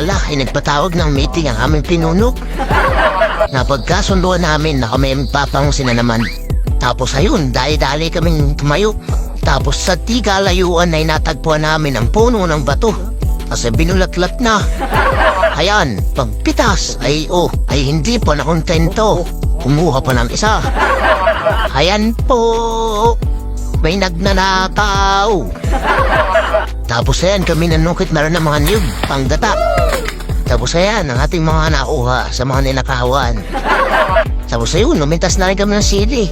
pala ay nagpatawag ng meeting ang aming pinuno. Napagkasunduan namin na kami magpapangusin na naman. Tapos ayun, dali-dali kaming tumayo. Tapos sa di kalayuan ay natagpuan namin ang puno ng bato. Kasi binulatlat na. Ayan, pagpitas ay hindi pa nakontento. Kumuha pa ng isa. Ayan po, may nagnanakaw. Tapos ayan, kami nanukit na rin ng mga niyog, panggata. Tapos ayan, ang ating mga nakuha sa mga ninakawan. Tapos ayun, lumintas na rin kami ng sili.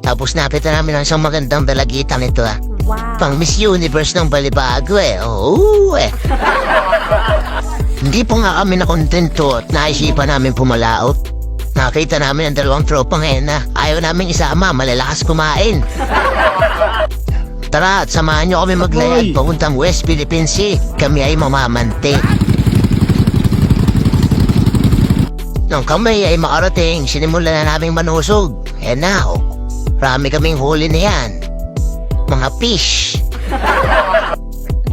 Tapos napita namin ang isang magandang dalagitan ito Wow. Pang Miss Universe ng Balibago Hindi po nga kami nakontento at naisipan namin pumalaot. Nakita namin ang dalawang tropang na ayaw namin isama, malalakas kumain. Tara at samahan nyo kami maglayag papuntang West Philippine Sea. Kami ay mamamante. Nung kami ay makarating, sinimulan na naming manusog. Marami kaming huli na yan. Mga fish.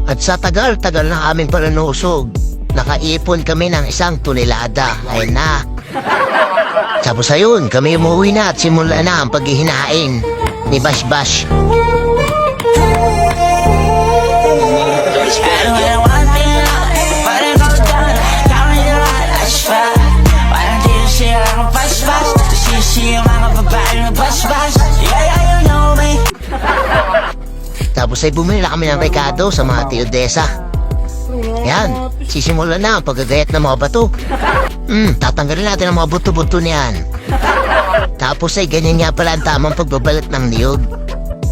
At sa tagal-tagal na aming pananusog, nakaipon kami ng 1 tonelada. Tapos ayun, kami umuwi na at simula na ang paghihinain ni Bash Bash. Tapos ay bumili na kami ng rekado sa mga Teodesa. Yan, sisimulan na ang paggagayat ng mga bato. Tatanggalin natin ang mga buto-buto niyan. Tapos ay ganyan nga pala ang tamang pagbabalat ng niyog.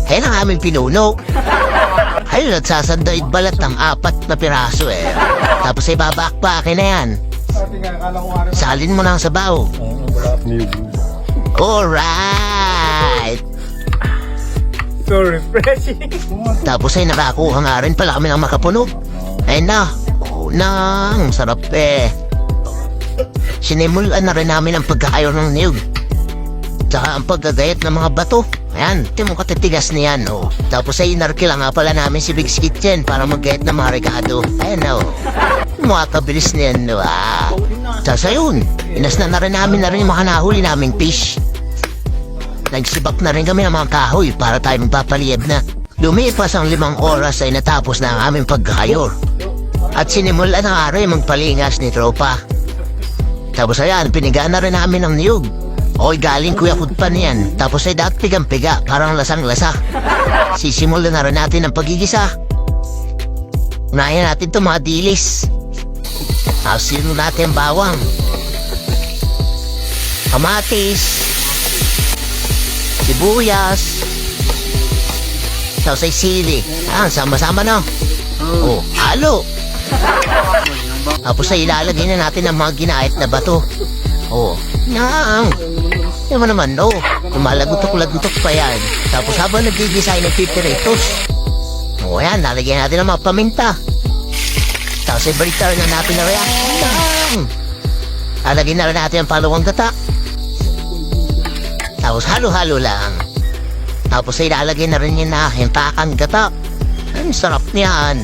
Ayan ang aming pinuno. Ayun, nagsasandaid balat ng 4 na piraso Tapos ay babakbakin na yan. Salin mo na ang sabaw. Alright! So refreshing. Tapos ay nakakuha nga rin pala kami ng makapuno. Nang sarap Sinimulan na rin namin ang pagkakayo ng niyog. Tsaka ang paggagayat ng mga bato. Ayan, timong katitigas niyan Tapos ay inarkila nga pala namin si Big's Kitchen para maggayat ng mga rekado. Makakabilis niyan Tapos ayun, inasna na rin namin yung mga nahuli naming fish. Nagsibak na rin kami ng mga kahoy para tayo magpapaliyab na. Lumipas ang 5 oras ay natapos na ang aming pagkakayor. At sinimulan na nga rin magpalingas ni tropa. Tapos ayan, pinigaan na rin namin ang niyog. Galing Kuya Kudpan yan. Tapos ay dapat pigang-piga, parang lasang-lasa. Sisimulan na rin natin ang pagigisa. Unahin natin ito mga dilis. Asin natin bawang, kamatis, sibuyas, tapos ay sili. Sama-sama na. Halo. Tapos ay ilalagay na natin ang mga ginait na bato. Yan naman, lumalagutok-lagutok pa yan. Tapos habang nagigisa ay nagpipiritos. Ayan, lalagyan natin ang mga paminta. Tapos ay balitar na natin na rin. Lalagyan na rin natin ang palawang gata. Tapos halo-halo lang. Tapos ay lalagyan na rin yun na hintakang gata. Ang sarap niyan.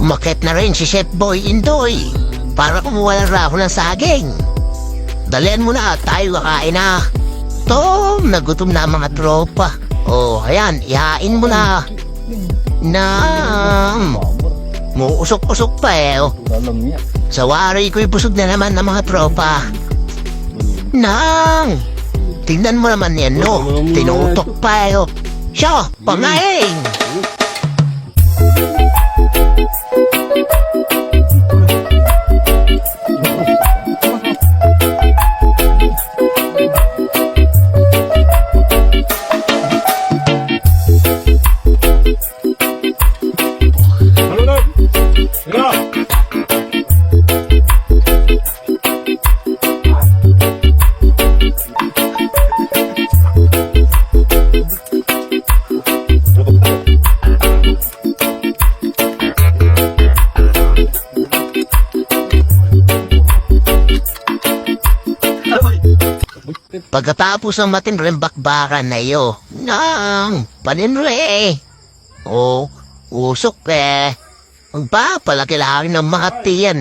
Umakit na rin si Chef Boy Indoy para kumuha ng raho ng saging. Dalian mo na at tayo kakain na. Nagutom na mga tropa. Ayan, ihain mo na. Muusok-usok pa Sa wari ko'y busog na naman ng mga tropa. Tingnan mo naman yan, tinutok pa Siya, pangain! Pagkatapos ang matinreng bakbakan na iyo, paninre. Usok Magpapalaki lang ng mga tiyan.